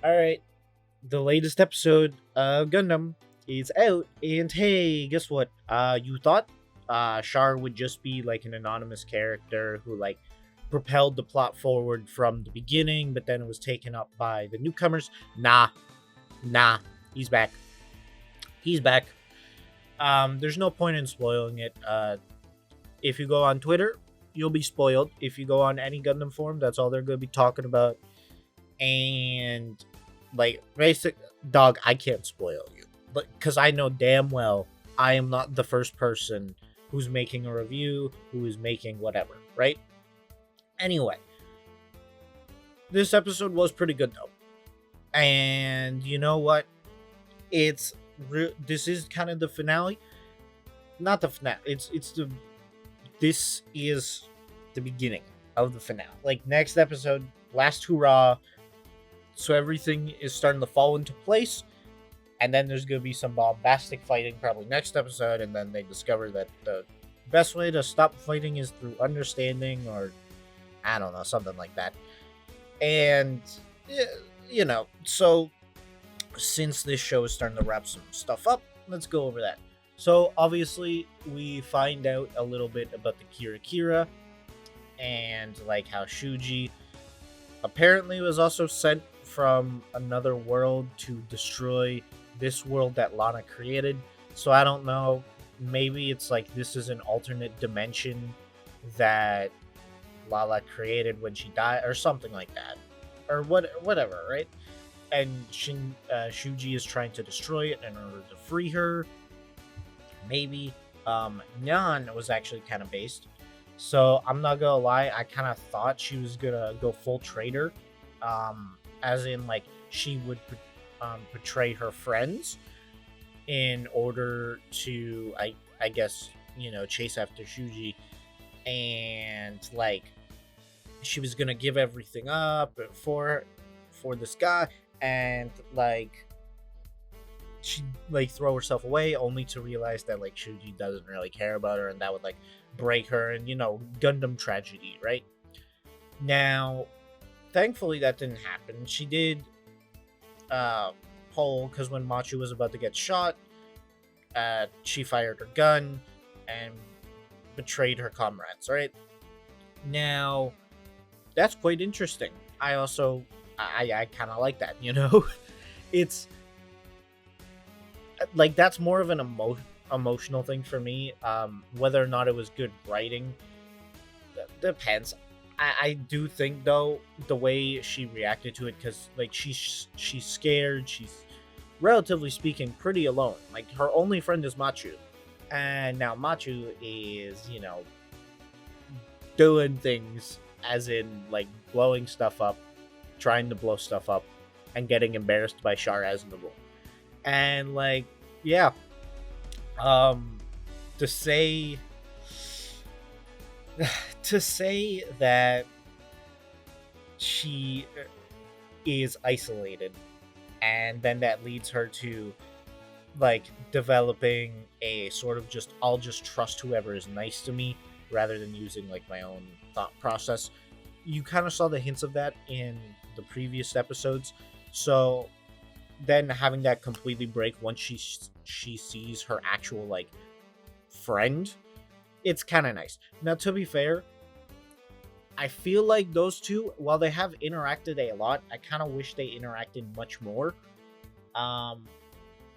All right, the latest episode of Gundam is out, and hey, guess what? You thought Char would just be like an anonymous character who like propelled the plot forward from the beginning, but then it was taken up by the newcomers. Nah, he's back. He's back. There's no point in spoiling it. If you go on Twitter, you'll be spoiled. If you go on any Gundam forum, that's all they're gonna be talking about. And like basic dog, I can't spoil you, but because I know damn well I am not the first person who's making a review, who is making whatever, right? Anyway, this episode was pretty good though, and you know what? It's this is kind of the finale, not the finale. It's the this is the beginning of the finale. Like next episode, last hurrah. So everything is starting to fall into place, and then there's gonna be some bombastic fighting probably next episode, and then they discover that the best way to stop fighting is through understanding, or I don't know, something like that. And so since this show is starting to wrap some stuff up, let's go over that. So obviously we find out a little bit about the Kira and like how Shuji apparently was also sent from another world to destroy this world that Lana created. So I don't know. Maybe it's like this is an alternate dimension that Lala created when she died, or something like that, or whatever, right? And Shuji is trying to destroy it in order to free her. Maybe. Nyan was actually kind of based. So I'm not gonna lie, I kind of thought she was gonna go full traitor, as in like she would betray her friends in order to, I guess, chase after Shuji, and like she was gonna give everything up for this guy, and like she'd like throw herself away only to realize that like Shuji doesn't really care about her, and that would like break her, and Gundam tragedy, right? Now, thankfully that didn't happen. She did pull, because when Machu was about to get shot, she fired her gun and betrayed her comrades, right? Now, that's quite interesting. I kind of like that, it's like that's more of an emotional thing for me. Whether or not it was good writing depends. I do think though the way she reacted to it, because like she's scared, she's relatively speaking pretty alone. Like her only friend is Machu, and now Machu is doing things, as in like blowing stuff up, trying to blow stuff up, and getting embarrassed by Char Aznable. And like, yeah, to say to say that she is isolated, and then that leads her to like developing a sort of just, I'll just trust whoever is nice to me rather than using like my own thought process. You kind of saw the hints of that in the previous episodes. So then having that completely break once she sees her actual like friend, it's kind of nice. Now, to be fair, I feel like those two, while they have interacted a lot, I kind of wish they interacted much more. Um,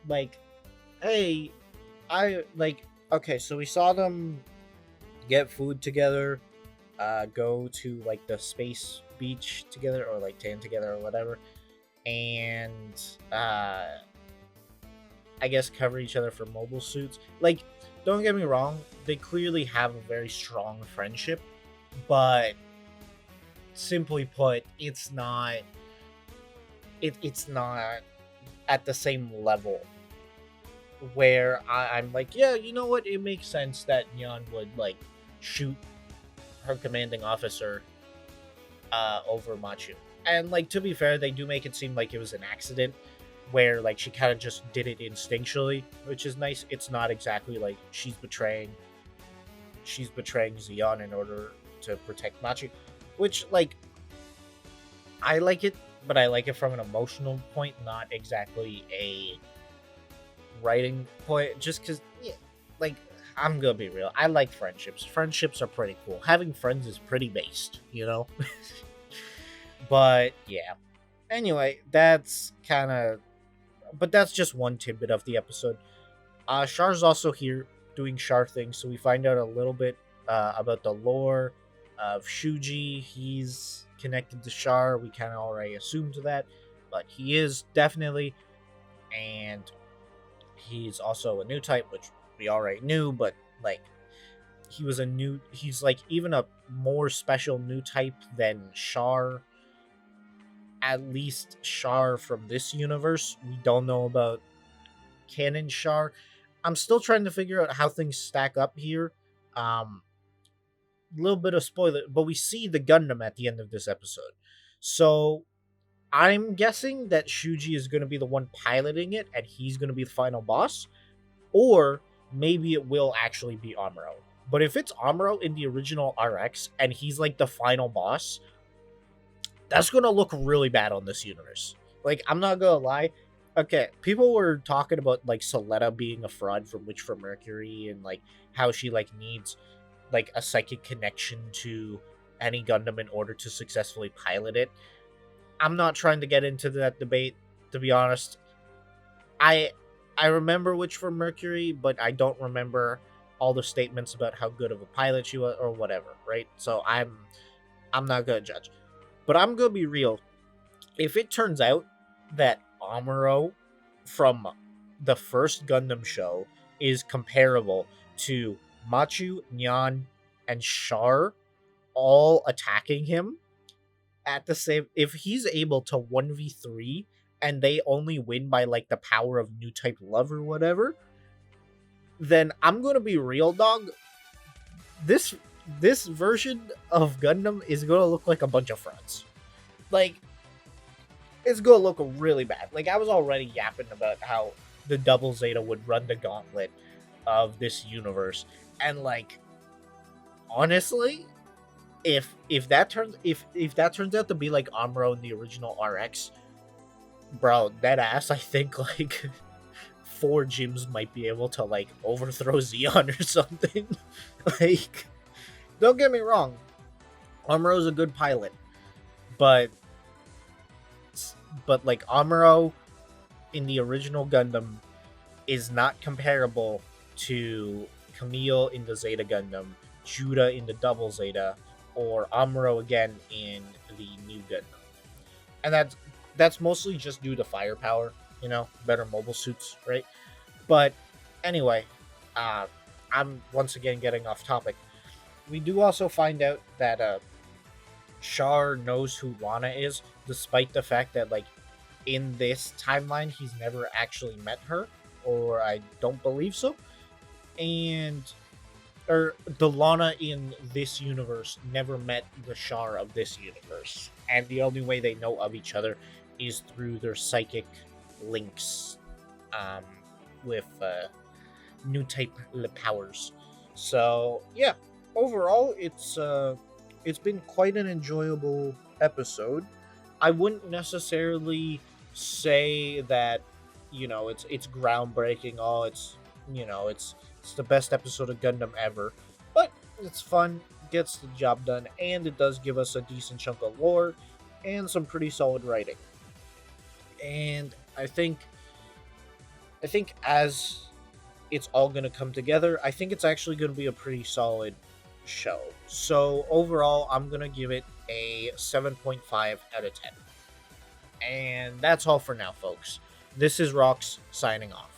like, hey, I like, okay, so we saw them get food together, go to like the space beach together, or like tan together or whatever, and I guess cover each other for mobile suits. Like, don't get me wrong, they clearly have a very strong friendship, but simply put, it's not it's not at the same level where I'm like, yeah, you know what? It makes sense that Nyan would like shoot her commanding officer over Machu. And like, to be fair, they do make it seem like it was an accident, where like she kind of just did it instinctually, which is nice. It's not exactly like she's betraying Zeon in order to protect Machi, which like I like it but I like it from an emotional point, not exactly a writing point. Just because, yeah, like, I'm gonna be real. I like friendships. Friendships are pretty cool. Having friends is pretty based, you know? But yeah. Anyway, that's kind of. But that's just one tidbit of the episode. Char's also here doing Char things, so we find out a little bit about the lore of Shuji. He's connected to Char. We kind of already assumed that, but he is definitely, and he's also a new type, which we already knew. But like, he's like even a more special new type than Char. At least Char from this universe. We don't know about canon Char. I'm still trying to figure out how things stack up here. Little bit of spoiler, but we see the Gundam at the end of this episode. So I'm guessing that Shuji is going to be the one piloting it and he's going to be the final boss. Or maybe it will actually be Amuro. But if it's Amuro in the original RX and he's like the final boss, that's going to look really bad on this universe. Like, I'm not going to lie. Okay, people were talking about like Soletta being a fraud from Witch from Mercury and like how she like needs like a psychic connection to any Gundam in order to successfully pilot it. I'm not trying to get into that debate, to be honest. I remember Witch from Mercury, but I don't remember all the statements about how good of a pilot she was or whatever, right? So I'm not gonna judge. But I'm gonna be real. If it turns out that Amuro from the first Gundam show is comparable to Machu, Nyan, and Char all attacking him at the same, if he's able to 1v3 and they only win by like the power of new type love or whatever, then I'm gonna be real, dog. This version of Gundam is gonna look like a bunch of frauds. Like, it's gonna look really bad. Like, I was already yapping about how the Double Zeta would run the gauntlet of this universe, and like, honestly, if that turns out to be like Amuro in the original RX, bro, that ass, I think like 4 gyms might be able to like overthrow Xeon or something. Like, don't get me wrong, Amuro's a good pilot, but like Amuro in the original Gundam is not comparable to Camille in the Zeta Gundam, Judah in the Double Zeta, or Amuro again in the new Gundam. And that's mostly just due to firepower, you know, better mobile suits, right? But anyway, I'm once again getting off topic. We do also find out that Char knows who Lana is, despite the fact that like in this timeline he's never actually met her, or I don't believe so. And the Lana in this universe never met the Char of this universe, and the only way they know of each other is through their psychic links, with new type powers. So yeah, overall, it's been quite an enjoyable episode. I wouldn't necessarily say that, you know, it's groundbreaking. Oh, it's the best episode of Gundam ever, but it's fun, gets the job done, and it does give us a decent chunk of lore and some pretty solid writing. And I think as it's all going to come together, I think it's actually going to be a pretty solid show. So overall, I'm going to give it a 7.5 out of 10. And that's all for now, folks. This is Rox signing off.